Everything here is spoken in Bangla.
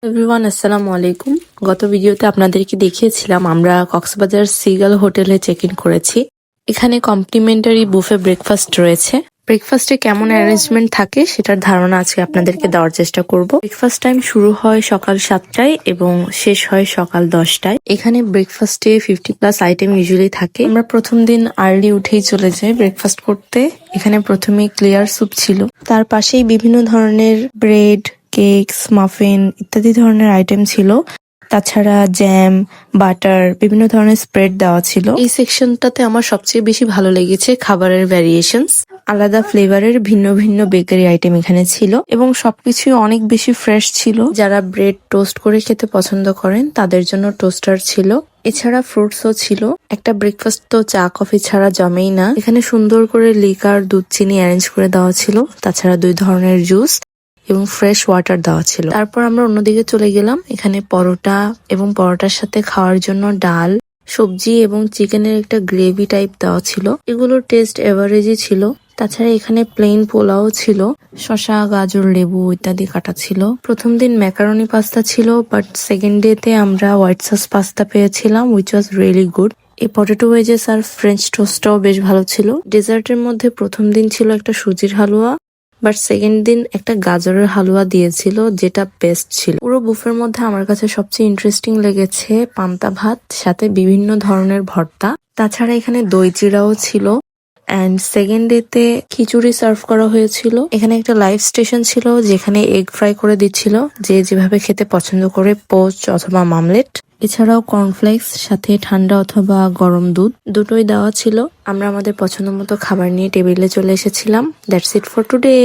এভরিওয়ান আসসালামু আলাইকুম। গত ভিডিওতে আপনাদেরকে দেখিয়েছিলাম আমরা কক্সবাজার সিগাল হোটেলে চেক ইন করেছি। এখানে কমপ্লিমেন্টারি বুফে ব্রেকফাস্ট রয়েছে। ব্রেকফাস্টে কেমন অ্যারেঞ্জমেন্ট থাকে সেটার ধারণা আজকে আপনাদেরকে দেওয়ার চেষ্টা করব। ব্রেকফাস্ট টাইম শুরু হয় সকাল 7টায় এবং শেষ হয় সকাল 10টায়। এখানে ব্রেকফাস্টে 50+ আইটেম ইউজুয়ালি থাকে। আমরা প্রথম দিন আর্লি উঠেই চলে যাই ব্রেকফাস্ট করতে। এখানে প্রথমেই ক্লিয়ার স্যুপ ছিল, তার পাশেই বিভিন্ন ধরনের ব্রেড, কেকস, মাফিন ইত্যাদি ধরনের আইটেম ছিল। তাছাড়া জ্যাম, বাটার, বিভিন্ন ধরনের স্প্রেড দেওয়া ছিল। এই সেকশনটাতে আমার সবচেয়ে বেশি ভালো লেগেছে খাবারের ভ্যারিয়েশনস। আলাদা ফ্লেভারের ভিন্ন ভিন্ন বেকারি আইটেম এখানে ছিল এবং সবকিছুই অনেক বেশি ফ্রেশ ছিল। যারা ব্রেড টোস্ট করে খেতে পছন্দ করেন তাদের জন্য টোস্টার ছিল। এছাড়া ফ্রুটসও ছিল। একটা ব্রেকফাস্ট তো চা কফি ছাড়া জমেই না। এখানে সুন্দর করে লিকার, দুধ, চিনি অ্যারেঞ্জ করে দেওয়া ছিল। তাছাড়া 2 ধরনের জুস এবং ফ্রেশ ওয়াটার দেওয়া ছিল। তারপর আমরা অন্যদিকে চলে গেলাম। এখানে পরোটা এবং পরোটার সাথে খাওয়ার জন্য ডাল, সবজি এবং চিকেনের একটা গ্রেভি টাইপ দেওয়া ছিল। এগুলোর টেস্ট এভারেজই ছিল। তাছাড়া এখানে প্লেন পোলাও ছিল, শসা, গাজর, লেবু ইত্যাদি কাটা ছিল। প্রথম দিন ম্যাকারনি পাস্তা ছিল, বাট সেকেন্ড ডে তে আমরা হোয়াইট সস পাস্তা পেয়েছিলাম, উইচ ওয়াজ রিয়েলি গুড। এই পটেটো ওয়েজেস আর ফ্রেঞ্চ টোস্টটাও বেশ ভালো ছিল। ডেজার্টের মধ্যে প্রথম দিন ছিল একটা সুজির হালুয়া, বাট সেকেন্ড দিন একটা গাজরের হালুয়া দিয়েছিল, যেটা বেস্ট ছিল। পুরো বুফের মধ্যে আমার কাছে সবচেয়ে ইন্টারেস্টিং লেগেছে পান্তা ভাত সাথে বিভিন্ন ধরনের ভর্তা। তাছাড়া এখানে দই চিড়াও ছিল। অ্যান্ড সেকেন্ড ডে তে খিচুড়ি সার্ভ করা হয়েছিল। এখানে একটা লাইভ স্টেশন ছিল যেখানে এগ ফ্রাই করে দিচ্ছিল, যে যেভাবে খেতে পছন্দ করে, পোস্ট অথবা মামলেট। এছাড়াও কর্নফ্লেক্স সাথে ঠান্ডা অথবা গরম দুধ দুটোই দেওয়া ছিল। আমরা আমাদের পছন্দ মতো খাবার নিয়ে টেবিলে চলে এসেছিলাম। That's it for today.